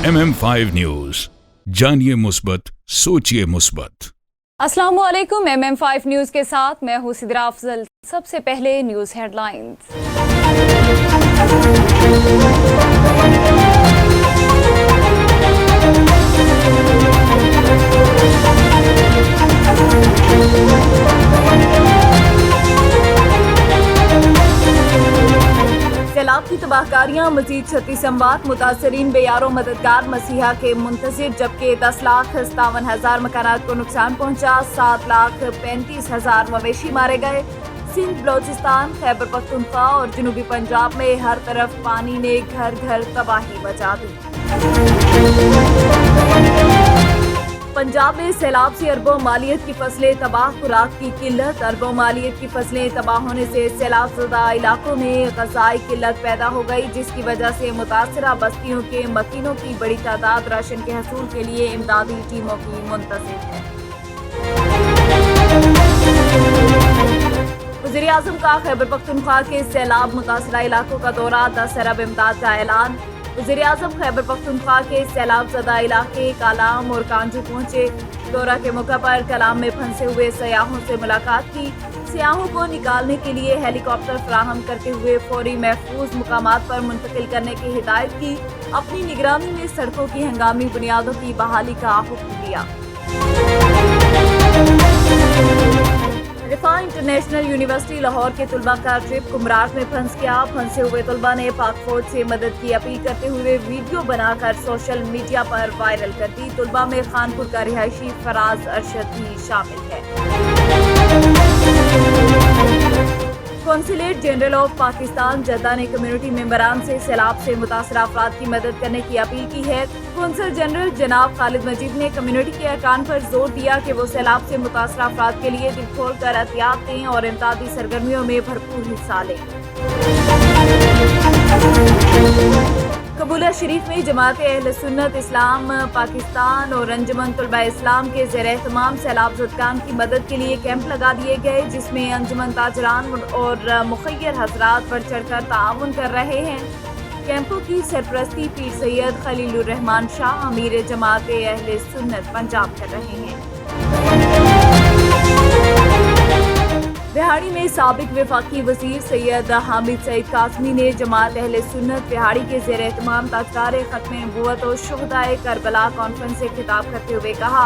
MM5 news, जानिए मुस्बत, सोचिए मुस्बत। अस्सलाम वालेकुम। MM5 न्यूज के साथ मैं हूं सिद्रा अफजल। सबसे पहले न्यूज हेडलाइंस। सैलाब की तबाहकारियां मजीद 36 अमवात, मुतासरीन बेयारो मददगार मसीहा के मुंतजिर, जबकि 10,57,000 मकानात को नुकसान पहुंचा। 7,35,000 मवेशी मारे गए। सिंध, बलोचिस्तान, खैबर पख्तूनख्वा और जनूबी पंजाब में हर तरफ पानी ने घर घर तबाही मचा दी। पंजाब में सैलाब से अरबों मालियत की फसलें तबाह, खुराक की किल्लत। अरबों मालियत की फसलें तबाह होने से सैलाब ज़दा इलाकों में ग़ज़ाई किल्लत पैदा हो गई, जिसकी वजह से मुतासरा बस्तियों के मकीनों की बड़ी तादाद राशन के हसूल के लिए इमदादी टीमों की मुंतज़िर है। वज़ीर-ए-आज़म का खैबर पख्तूनख्वा के सैलाब मुतासरा इलाकों का दौरा, 10 अरब इमदाद का ऐलान। वज़ीर-ए-आज़म खैबर पख्तूनख्वा के सैलाब ज़दा इलाके कालाम और कांजू पहुंचे। दौरा के मौका पर कलाम में फंसे हुए सयाहों से मुलाकात की। सयाहों को निकालने के लिए हेलीकॉप्टर फराहम करते हुए फौरी महफूज मुकामात पर मुंतकिल करने की हिदायत की। अपनी निगरानी में सड़कों की हंगामी बुनियादों की बहाली का हुक्म दिया। रिफा इंटरनेशनल यूनिवर्सिटी लाहौर के तुलबा का ट्रिप कुमराट में फंस गया। फंसे हुए तुलबा ने पाक फौज से मदद की अपील करते हुए वीडियो बनाकर सोशल मीडिया पर वायरल कर दी। तुलबा में खानपुर का रिहायशी फराज अरशद भी शामिल है। Consulate general of Pakistan Jeddah ने कम्युनिटी मेंबरान से सैलाब से मुतासरा अफराद की मदद करने की अपील की है। कौंसल जनरल जनाब खालिद मजीद ने कम्युनिटी के अरकान पर जोर दिया कि वो सैलाब से मुतासरा अफराद के लिए दिल खोल कर एहतियात दें और इमदादी सरगर्मियों में भरपूर हिस्सा लें। कबूला शरीफ में जमात अहले सुन्नत इस्लाम पाकिस्तान और अंजुमन तुलबा इस्लाम के ज़ेर एहतमाम सैलाब ज़दगान की मदद के लिए कैंप लगा दिए गए, जिसमें अंजुमन ताजरान और मुखय्यर हजरात बढ़ चढ़ कर ताउन कर रहे हैं। कैंपों की सरपरस्ती पीर सैयद खलीलुर रहमान शाह, अमीर जमात अहले सुन्नत पंजाब कर रहे हैं। बिहाड़ी में साबिक वफाकी वजीर सैयद हामिद सईद कासमी ने जमात अहले सुन्नत बिहाड़ी के ज़ेर एहतमाम ताजदार खत्म नबूवत और शुहदाए करबला कॉन्फ्रेंस से खिताब करते हुए कहा,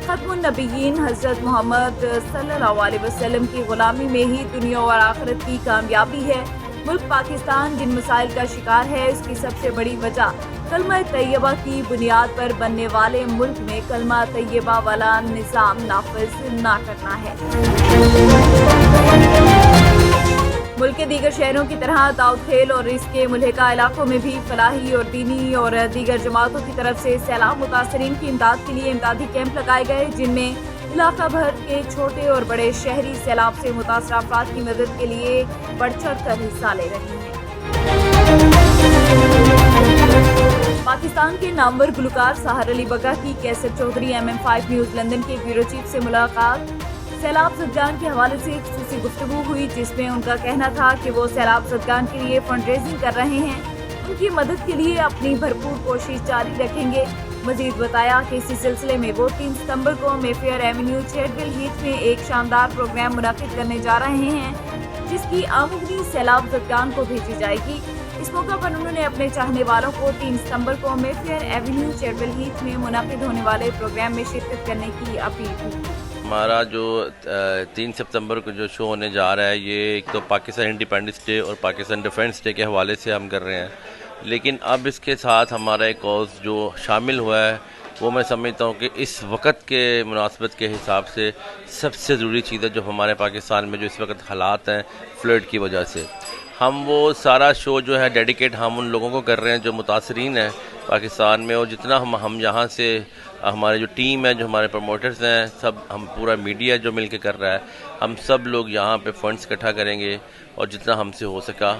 खत्मुन नबीयीन हज़रत मोहम्मद सल्लल्लाहु अलैहि वसल्लम की गुलामी में ही दुनिया और आखिरत की कामयाबी है। मुल्क पाकिस्तान जिन मसाइल का शिकार है, उसकी सबसे बड़ी वजह कलमा तैयबा की बुनियाद पर बनने वाले मुल्क में कलमा तैयबा वाला निज़ाम नाफिज ना करना है। मुल्क के दीगर शहरों की तरह दाऊद खेल और इसके मुल्हिका इलाकों में भी फलाही और दीनी और दीगर जमातों की तरफ से सैलाब मुतासरीन की इमदाद के लिए इमदादी कैंप लगाए गए, जिनमें इलाका भर के छोटे और बड़े शहरी सैलाब से मुतासरा अफराद की मदद के लिए बढ़ चढ़ कर हिस्सा ले रहे हैं। पाकिस्तान के नामवर गुलकार सहर अली बग्गा की कैसर चौधरी MM5 न्यूज़ लंदन के ब्यूरो चीफ से मुलाकात। सैलाब ज़दगान के हवाले से खुसूसी गुफ्तगू हुई, जिसमें उनका कहना था कि वो सैलाब ज़दगान के लिए फंड रेजिंग कर रहे हैं। उनकी मदद के लिए अपनी भरपूर कोशिश जारी रखेंगे। मजीद बताया कि इसी सिलसिले में वो 3 सितंबर को मेफेयर एवेन्यू चैडविल हीथ में एक शानदार प्रोग्राम मुनाकिद करने जा रहे हैं, जिसकी आमदनी सैलाब ज़दगान को भेजी जाएगी। इस मौका पर उन्होंने अपने चाहने वालों को 3 सितंबर को मेफेयर एवेन्यू चैडविल हीथ में मुनाकिद होने वाले प्रोग्राम में शिरकत करने की अपील की। हमारा जो 3 सितंबर को जो शो होने जा रहा है, ये एक तो पाकिस्तान इंडिपेंडेंस डे और पाकिस्तान डिफेंस डे के हवाले से हम कर रहे हैं, लेकिन अब इसके साथ हमारा एक कॉज जो शामिल हुआ है, वो मैं समझता हूँ कि इस वक्त के मुनासबत के हिसाब से सबसे ज़रूरी चीज़ है। जो हमारे पाकिस्तान में जो इस वक्त हालात हैं फ्लड की वजह से, हम वो सारा शो जो है डेडिकेट हम उन लोगों को कर रहे हैं जो मुतासरीन हैं पाकिस्तान में, और जितना हम यहाँ से हमारी जो टीम है, जो हमारे प्रमोटर्स हैं, सब हम पूरा मीडिया जो मिल के कर रहा है, हम सब लोग यहाँ पे फंड्स इकट्ठा करेंगे और जितना हमसे हो सका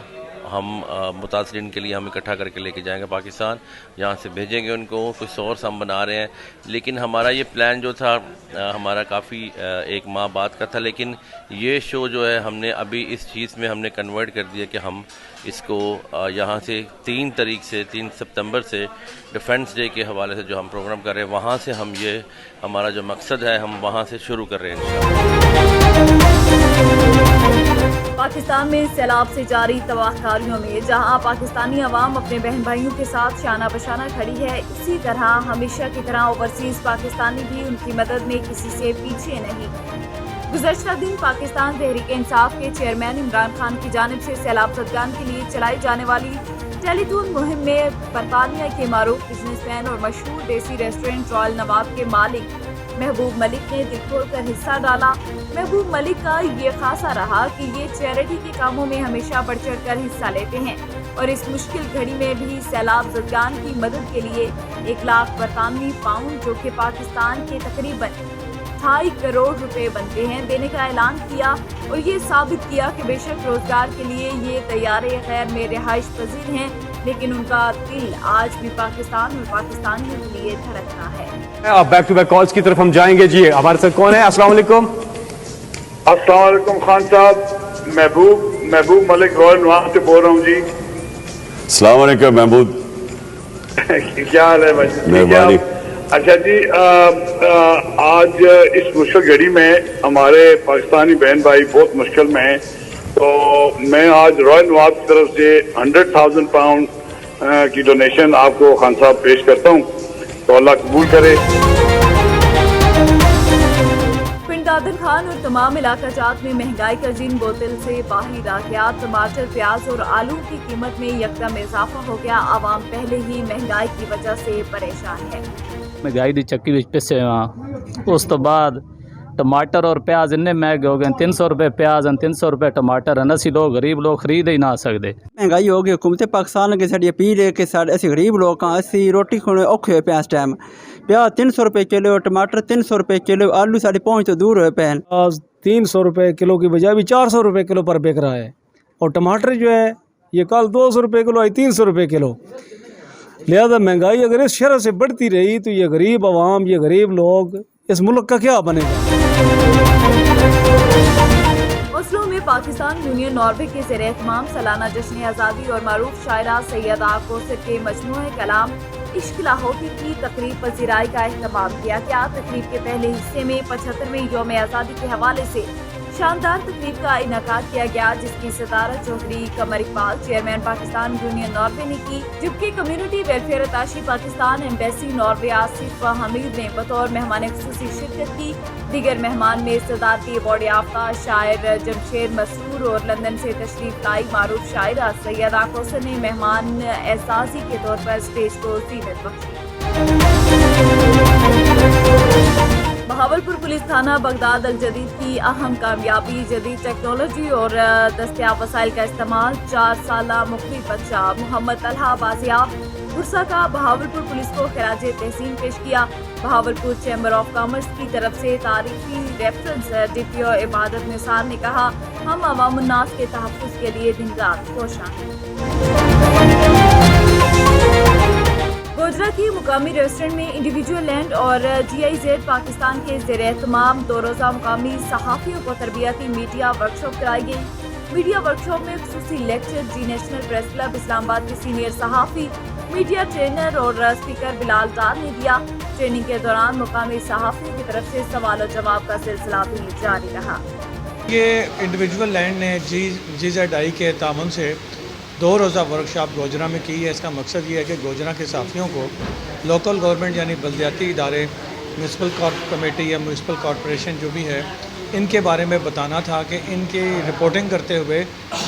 ہم متاثرین کے لیے ہم اکٹھا کر کے لے کے جائیں گے پاکستان، یہاں سے بھیجیں گے ان کو. کچھ سورس ہم بنا رہے ہیں، لیکن ہمارا یہ پلان جو تھا ہمارا کافی 1 ماہ بعد کا تھا، لیکن یہ شو جو ہے ہم نے ابھی اس چیز میں ہم نے کنورٹ کر دیا کہ ہم اس کو یہاں سے 3 ستمبر سے ڈیفنس ڈے کے حوالے سے جو ہم پروگرام کر رہے ہیں، وہاں سے ہم یہ ہمارا جو مقصد ہے ہم وہاں سے شروع کر رہے ہیں. پاکستان میں سیلاب سے جاری تباہ کاریوں میں جہاں پاکستانی عوام اپنے بہن بھائیوں کے ساتھ شانہ بشانہ کھڑی ہے، اسی طرح ہمیشہ کی طرح اوورسیز پاکستانی بھی ان کی مدد میں کسی سے پیچھے نہیں. گزشتہ دن پاکستان تحریک انصاف کے چیئرمین عمران خان کی جانب سے سیلاب زدگان کے لیے چلائی جانے والی ٹیلی تھون مہم میں برطانیہ کے معروف بزنس مین اور مشہور دیسی ریسٹورینٹ رائل نواب کے مالک محبوب ملک نے دل کھول کر حصہ ڈالا. محبوب ملک کا یہ خاصہ رہا کہ یہ چیریٹی کے کاموں میں ہمیشہ بڑھ چڑھ کر حصہ لیتے ہیں اور اس مشکل گھڑی میں بھی سیلاب زدگان کی مدد کے لیے 1 لاکھ برطانوی پاؤنڈ جو کہ پاکستان کے تقریباً 2.5 کروڑ روپے بنتے ہیں دینے کا اعلان کیا اور یہ ثابت کیا کہ بے شک روزگار کے لیے یہ طیارے غیر میں رہائش پذیر ہیں، لیکن ان کا دل آج بھی پاکستان اور پاکستانیوں کے لیے دھڑکتا ہے. اب بیک ٹو بیک کالز کی طرف ہم جائیں گے. جی ہمارے ساتھ کون ہے؟ السلام علیکم. السلام علیکم خان صاحب، محبوب ملک رائل نواب سے بول رہا ہوں. جی السلام علیکم محمود. کیا حال ہے بھائی؟ مہربانی. اچھا جی، آج اس مشکل گھڑی میں ہمارے پاکستانی بہن بھائی بہت مشکل میں ہیں، تو میں آج رائل نواب کی طرف سے 100,000 پاؤنڈ کی ڈونیشن آپ کو خان صاحب پیش کرتا ہوں، تو اللہ قبول کرے. دادر خان اور تمام علاقہ جات میں مہنگائی کا جن بوتل سے باہر آ گیا. ٹماٹر، پیاز اور آلو کی قیمت میں یکدم اضافہ ہو گیا. عوام پہلے ہی مہنگائی کی وجہ سے پریشان ہے. مہنگائی دی چکی وچ پسے اس تو بعد ٹماٹر اور پیاز اتنے مہنگے ہو گئے. 300 روپے پیاز 300 روپے ٹماٹر ہیں. اسی لوگ غریب لوگ خرید ہی نہ سکتے. مہنگائی ہو گئی. حکومت پاکستان کے ساری اپیل ہے کہ اسی غریب لوگ اسی روٹی کھانے اوکھے ہوئے پے. اس ٹائم پیاز 300 روپے کلو، ٹماٹر 300 روپے کلو، آلو ساڑھے پہنچ تو دور ہوئے پے. پیاز 300 روپے کلو کی بجائے بھی 400 روپے کلو پر بک رہا ہے، اور ٹماٹر جو ہے یہ کل 200 روپے کلو آئی 300 روپے کلو. لہذا مہنگائی اگر اس شرح سے بڑھتی رہی تو یہ غریب عوام، یہ غریب لوگ، اس ملک کا کیا بنے گا؟ اسلو میں پاکستان یونین ناروے کے زیر اہتمام سالانہ جشن آزادی اور معروف شاعرہ سیدہ کوثر کے مجموعہ کلام عشق لاہوری کی تقریب پذیرائی کا اہتمام کیا گیا. تقریب کے پہلے حصے میں 75ویں یوم آزادی کے حوالے سے شاندار تقریب کا انعقاد کیا گیا، جس کی صدارت Chaudhry Qamar Iqbal chairman Pakistan union Norway نے کی، جبکہ community welfare attache Pakistan embassy Norway Asif Hameed نے بطور مہمان خصوصی شرکت کی. دیگر مہمان میں صدارتی ایوارڈ یافتہ شاعر جمشید مسرور اور لندن سے تشریف لائی معروف شاعرہ سیدہ کوثر نے مہمان اعزازی کے طور پر اسٹیج کو زینت بخشی. بہاولپور پولیس تھانہ بغداد الجدید کی اہم کامیابی جدید ٹیکنالوجی اور دستیاب وسائل کا استعمال. 4 سالہ مخفی بچہ محمد طلحہ بازیاب بھرسا کا بہاولپور پولیس کو خراج تحسین پیش کیا. بہاولپور چیمبر آف کامرس کی طرف سے تاریخی ریفرنس ڈی پی او عبادت نثار نے کہا، ہم عوام الناس کے تحفظ کے لیے دن رات کوشاں ہیں. گوجرا کی مقامی ریسٹورنٹ میں انڈیویجول لینڈ اور جی آئی زیڈ پاکستان کے زیر اہتمام 2 روزہ مقامی صحافیوں کو تربیتی میڈیا ورکشاپ کرائی گئی. میڈیا ورکشاپ میں خصوصی لیکچر جی نیشنل پریس کلب اسلام آباد کے سینئر صحافی، میڈیا ٹرینر اور اسپیکر بلال ڈار نے دیا. ٹریننگ کے دوران مقامی صحافیوں کی طرف سے سوال و جواب کا سلسلہ بھی جاری رہا. یہ انڈیویجول لینڈ نے جی زیڈ آئی کے تعاون سے 2 روزہ ورکشاپ گوجرا میں کی ہے. اس کا مقصد یہ ہے کہ گوجرا کے صحافیوں کو لوکل گورنمنٹ یعنی بلدیاتی ادارے، میونسپل کمیٹی یا میونسپل کارپوریشن جو بھی ہے، ان کے بارے میں بتانا تھا کہ ان کی رپورٹنگ کرتے ہوئے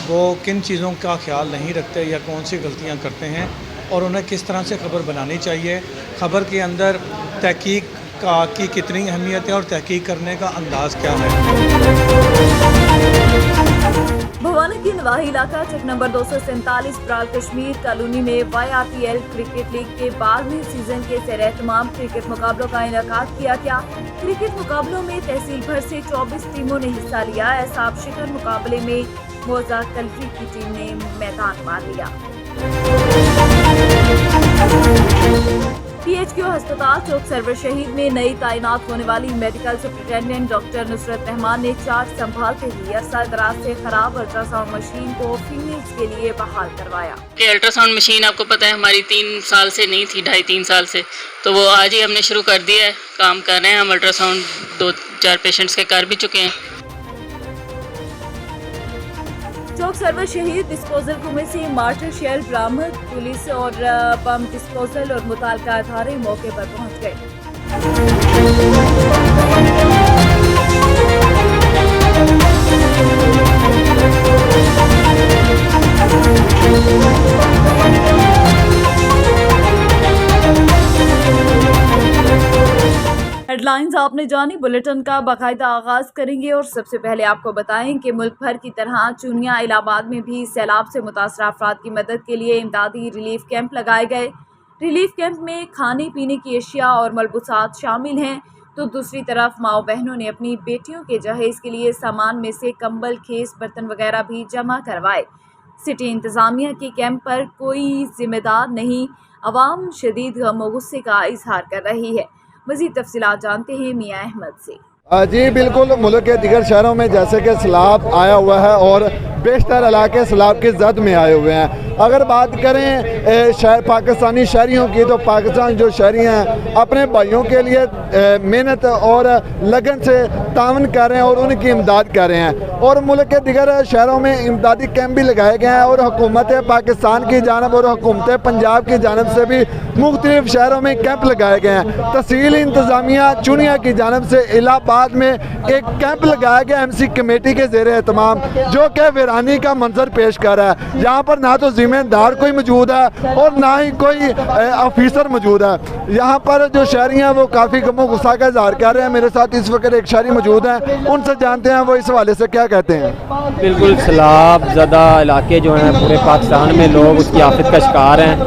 وہ کن چیزوں کا خیال نہیں رکھتے یا کون سی غلطیاں کرتے ہیں، اور انہیں کس طرح سے خبر بنانی چاہیے. خبر کے اندر تحقیق کی کتنی اہمیت ہے اور تحقیق کرنے کا انداز کیا ہے. بھوانا کی نواحی علاقہ چک نمبر 247 برال کشمیر کالونی میں why R P L cricket league کے 12ویں سیزن کے زیر اہتمام کرکٹ مقابلوں کا انعقاد کیا گیا. کرکٹ مقابلوں میں تحصیل بھر سے 24 ٹیموں نے حصہ لیا. اعصاب شکن مقابلے میں मोजा कलरी की टीम ने मैदान मार लिया। PHQ अस्पताल चौक सरवर शहीद में नई तैनात होने वाली medical superintendent doctor Nusrat Rahman ने चार्ज संभालते ही अरसा दराज से खराब अल्ट्रासाउंड मशीन को फीमेल्स के लिए बहाल करवाया। अल्ट्रासाउंड मशीन आपको पता है हमारी 3 साल से नहीं थी, 2.5-3 साल से, तो वो आज ही हमने शुरू कर दिया है, काम कर रहे हैं हम। अल्ट्रासाउंड 2-4 पेशेंट्स के कर भी चुके हैं। चौक सर्वर शहीद डिस्पोजल कुएं से मार्टर शेल बरामद। पुलिस और बम डिस्पोजल और मुताल्लिका अदारे मौके पर पहुंच गए। हेडलाइंस आपने जानी, बुलेटिन का बाकायदा आगाज करेंगे और सबसे पहले आपको बताएं कि मुल्क भर की तरह चुनिया इलाहाबाद में भी सैलाब से मुतासर अफराद की मदद के लिए इमदादी रिलीफ कैंप लगाए गए। रिलीफ कैंप में खाने पीने की अशिया और मलबूसात शामिल हैं, तो दूसरी तरफ माओ बहनों ने अपनी बेटियों के जहेज के लिए सामान में से कंबल, खेस, बर्तन वगैरह भी जमा करवाए। सिटी इंतजामिया के कैंप पर कोई जिम्मेदार नहीं, अवाम शदीद गम और गुस्से का इजहार कर रही है। मज़ीद तफसीलात जानते हैं मियाँ अहमद से। जी बिल्कुल, मुल्क के दिगर शहरों में जैसे कि सैलाब आया हुआ है और बेशतर इलाके सैलाब की जद में आए हुए हैं। अगर बात करें पाकिस्तानी शहरियों की, तो पाकिस्तान जो शहरी हैं अपने भाइयों के लिए मेहनत और लगन से तावन कर रहे हैं और उनकी इमदाद कर रहे हैं। और मुल्क के दिगर शहरों में इमदादी कैंप भी लगाए गए हैं और हुकूमत पाकिस्तान की जानब और हुकूमत पंजाब की जानब से भी मुख्तलिफ शहरों में कैंप लगाए गए हैं। तहसील इंतजामिया चुनिया की जानब से इलाहाबाद में एक कैंप लगाया गया MC कमेटी के ज़ेरे एहतमाम, जो कि वीरानी का मंजर पेश कर रहा है। यहाँ पर ना तो जिम्मेदार कोई मौजूद है और ना ही कोई ऑफिसर मौजूद है। यहाँ पर जो शहरी हैं वो काफ़ी गमो गुस्सा का इजहार कर रहे हैं। मेरे साथ इस वक्त एक शहरी मौजूद हैं, उनसे जानते हैं वो इस हवाले से क्या कहते हैं। बिल्कुल, सैलाब ज़दा इलाके जो हैं पूरे पाकिस्तान में लोग उसकी आफत का शिकार हैं।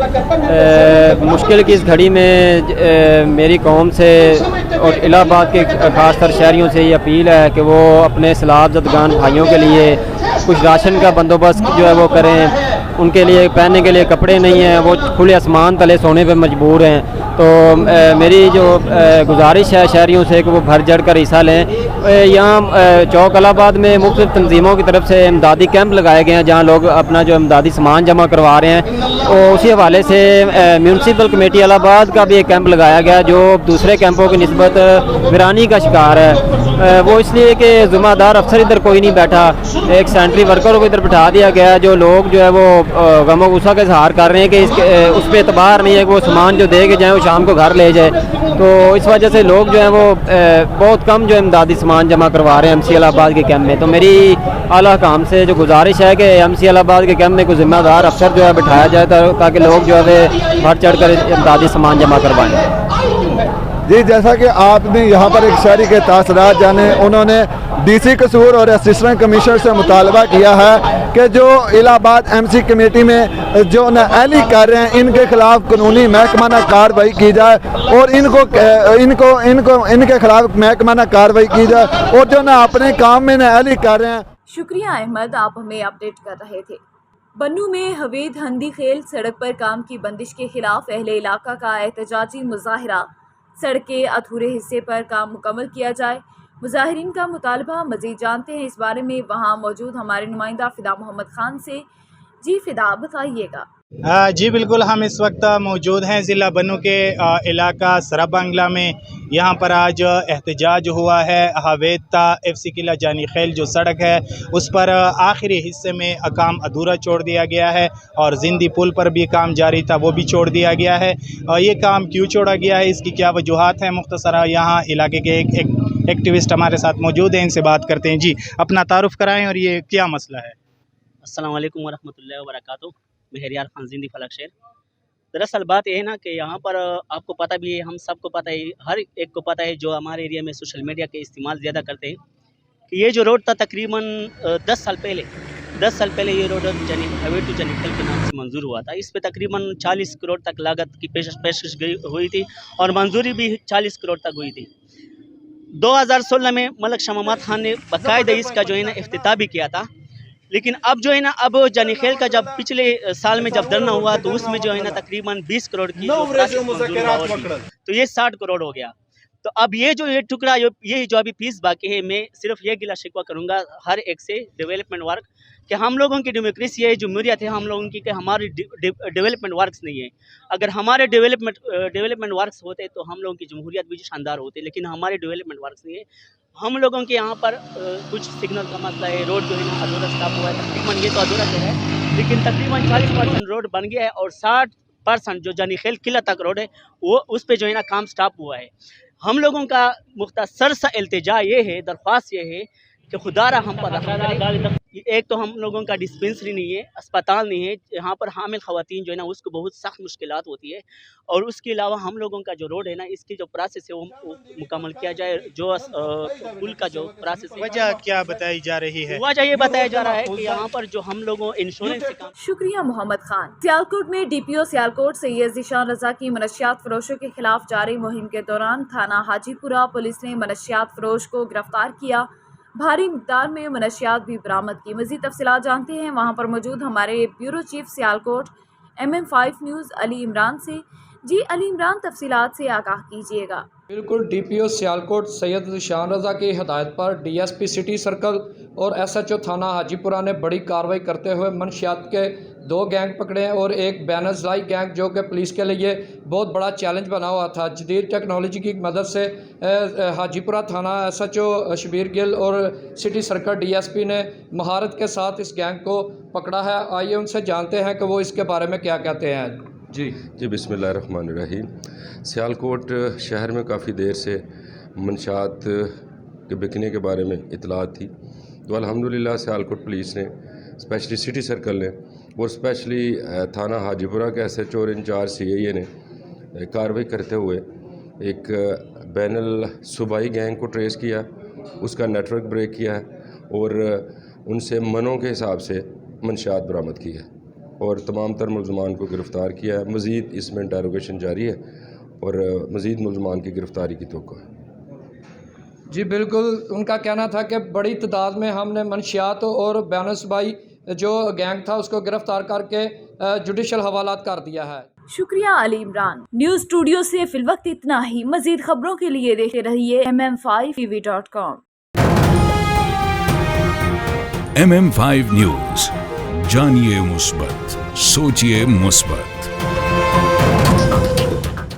मुश्किल की इस घड़ी में मेरी कौम से और इलाहाबाद के खासतर शहरियों से ये अपील है कि वो अपने सैलाब ज़दगान भाइयों के लिए कुछ राशन का बंदोबस्त जो है वो करें। उनके लिए पहनने के लिए कपड़े नहीं हैं, वो खुले आसमान तले सोने पे मजबूर हैं। तो मेरी जो गुजारिश है शहरियों से कि वो भर चढ़ कर हिस्सा लें। यहाँ चौक इलाहाबाद में मुख्तलिफ तंजीमों की तरफ से इमदादी कैंप लगाए गए हैं, जहाँ लोग अपना जो इमदादी सामान जमा करवा रहे हैं। और उसी हवाले से म्यूनसिपल कमेटी इलाहाबाद का भी एक कैंप लगाया गया, जो दूसरे कैंपों की निस्बत वीरानी का शिकार है। वो इसलिए कि ज़िम्मेदार अफसर इधर कोई नहीं बैठा, एक सेंट्री वर्कर को इधर बिठा दिया गया। जो लोग जो है वो गम गुस्सा का इजहार कर रहे हैं कि उस पर एतबार नहीं है कि वो सामान जो दे के जाए वो शाम को घर ले जाए। तो इस वजह से लोग जो है वो बहुत कम जो इमदादी सामान जमा करवा रहे हैं MC इलाहाबाद के कैंप में। तो मेरी आला काम से जो गुजारिश है कि MC इलाहाबाद के कैंप में कोई जिम्मेदार अफसर जो है बिठाया जाए, ताकि लोग जो है बढ़ चढ़ कर इमदादी सामान जमा करवाएं। जी, जैसा कि आपने यहाँ पर एक शहरी के तासरात जाने, उन्होंने DC कसूर और असिस्टेंट कमिश्नर से मुतालबा किया है कि जो इलाहाबाद MC कमेटी में जो नाअहली कर रहे हैं इनके खिलाफ कानूनी महकमाना कार्रवाई की जाए और इनके खिलाफ महकमाना कार्रवाई की जाए और जो ना अपने काम में नाअहली कर रहे हैं। शुक्रिया अहमद, आप हमें अपडेट कर रहे थे। बन्नू में हवेद हंदी खेल सड़क पर काम की बंदिश के खिलाफ अहले इलाका का एहतजाजी मुजाहरा। सड़क के अधूरे हिस्से पर काम मुकम्मल किया जाए, मुजाहिरीन का मुतालबा। मज़ीद जानते हैं इस बारे में वहाँ मौजूद हमारे नुमाइंदा फ़िदा मोहम्मद ख़ान से। जी फ़िदा, बताइएगा। जी बिल्कुल, हम इस वक्त मौजूद हैं ज़िला बन्नू के इलाका सरा बांग्ला में। यहाँ पर आज एहतजाज हुआ है। हवेदा FC किला जानी खेल जो सड़क है उस पर आखिरी हिस्से में काम अधूरा छोड़ दिया गया है और जिंदी पुल पर भी काम जारी था, वो भी छोड़ दिया गया है। ये काम क्यों छोड़ा गया है, इसकी क्या वजूहात हैं, मुख्तसरा यहाँ इलाके के एक एक्टिविस्ट हमारे साथ मौजूद हैं, इनसे बात करते हैं। जी, अपना तारुफ कराएँ और ये क्या मसला है। अस्सलाम वालेकुम वरहमतुल्लाहि वबरकातुहू। मेहरियार खान जिंदी फलक शेर। दरअसल बात यह है ना कि यहाँ पर आपको पता भी है, हम सबको पता है, हर एक को पता है जो हमारे एरिया में सोशल मीडिया के इस्तेमाल ज़्यादा करते हैं, कि ये जो रोड था तकरीबन 10 साल पहले ये रोड हवेद टू जनीखल के नाम से मंजूर हुआ था। इस पर तकरीबन 40 करोड़ तक लागत की पेशकश हुई थी और मंजूरी भी 40 करोड़ तक हुई थी। 2016 में मलक शमामात खान ने बाकायदा इसका जो है ना इफ्तिताह भी किया था। लेकिन अब जो है ना, अब जानी खेल का जब पिछले साल में जब धरना हुआ तो उसमें जो है ना तकरीबन 20 करोड़ की तो ये 60 करोड़ हो गया। तो अब ये जो ये टुकड़ा ये जो अभी पीस बाकी है, मैं सिर्फ ये गिला शिकवा करूंगा हर एक से डेवलपमेंट वर्क कि हम लोगों की डेमोक्रेसी है, जमहूरियत है हम लोगों की, कि हमारी डेवलपमेंट वर्क्स नहीं है। अगर हमारे डेवलपमेंट वर्क्स होते तो हम लोगों की जमहूरियत भी शानदार होती, लेकिन हमारे डेवलपमेंट वर्क्स नहीं है। हम लोगों के यहाँ पर कुछ सिग्नल का मसला है, रोड जो है ना अधूरा स्टाफ हुआ है, तकरीबन ये तो अधूरा तो है, लेकिन तकरीबन 40% रोड बन गया है और 60% जो जानी खेल किला तक रोड है वो उस पर जो है ना काम स्टॉप हुआ है। हम लोगों का मुख्तसर सा इल्तिजा ये है, दरख्वास्त ये है कि खुदारा हम पर एक तो हम लोगों का डिस्पेंसरी नहीं है, अस्पताल नहीं है, यहाँ पर हामिल ख़वातीन जो है ना उसको बहुत सख्त मुश्किलात होती है। और उसके अलावा हम लोगों का जो रोड है ना इसकी जो प्रोसेस है वो मुकम्मल किया जाए, जो पुल का जो प्रोसेस है। वजह क्या बताई जा रही है? वजह ये बताया जा रहा है कि यहाँ पर जो हम लोगों इंश्योरेंस से काम। शुक्रिया मोहम्मद खान। सियालकोट में DPO सियालकोट सैयद ज़ीशान रज़ा की मनशियात फरोशों के खिलाफ जारी मुहिम के दौरान थाना हाजीपुरा पुलिस ने मनशियात फरोश को गिरफ्तार किया। भारी मिकदार में मनशियात भी बरामद की। मज़ीद तफसीलात जानते हैं वहाँ पर मौजूद हमारे bureau chief Sialkot MM5 news Ali Imran से। जी अली इमरान, तफसीलात से आगाह कीजिएगा। बिल्कुल, DPO सियालकोट सैयद ज़ीशान रज़ा की हिदायत पर DSP सिटी सर्कल और SHO थाना हाजीपुरा ने बड़ी कार्रवाई करते हुए मनशियात के 2 गैंग पकड़े हैं और एक बैनर्सलाई गैंग जो कि पुलिस के लिए बहुत बड़ा चैलेंज बना हुआ था। जदीद टेक्नोलॉजी की मदद से हाजीपुरा थाना SHO शबीर गिल और सिटी सर्कल DSP ने महारत के साथ इस गैंग को पकड़ा है। आइए उनसे जानते हैं कि वो इसके बारे में क्या कहते हैं। जी बिस्मिल्लाहिर्रहमानिर्रहीम। सियालकोट शहर में काफ़ी देर से मंशात के बिकने के बारे में इतलात थी, तो अल्हम्दुलिल्लाह सियालकोट पुलिस ने, स्पेशली सिटी सर्कल ने और स्पेशली थाना हाजीपुरा के SHO और इंचार्ज CIA ने कार्रवाई करते हुए एक बैनल सूबाई गैंग को ट्रेस किया, उसका नेटवर्क ब्रेक किया है और उनसे मनों के हिसाब से मंशात बरामद की है और तमाम तर मुलजमान को गिरफ़्तार किया है। मज़ीद इसमें इंटेरोगेशन जारी है और मज़ीद मुलजमान की गिरफ़्तारी की तवक्को है। जी बिल्कुल, उनका कहना था कि बड़ी तादाद में हमने मनशियात और बैनर्सबाई जो गैंग था उसको गिरफ्तार करके जुडिशल हवालात कर दिया है। शुक्रिया अली इमरान। न्यूज़ स्टूडियो से फिलवक्त इतना ही। मज़ीद खबरों के लिए देखते रहिए MM5TV.com। MM5 न्यूज़, जानिए मुस्बत, सोचिए मुस्बत।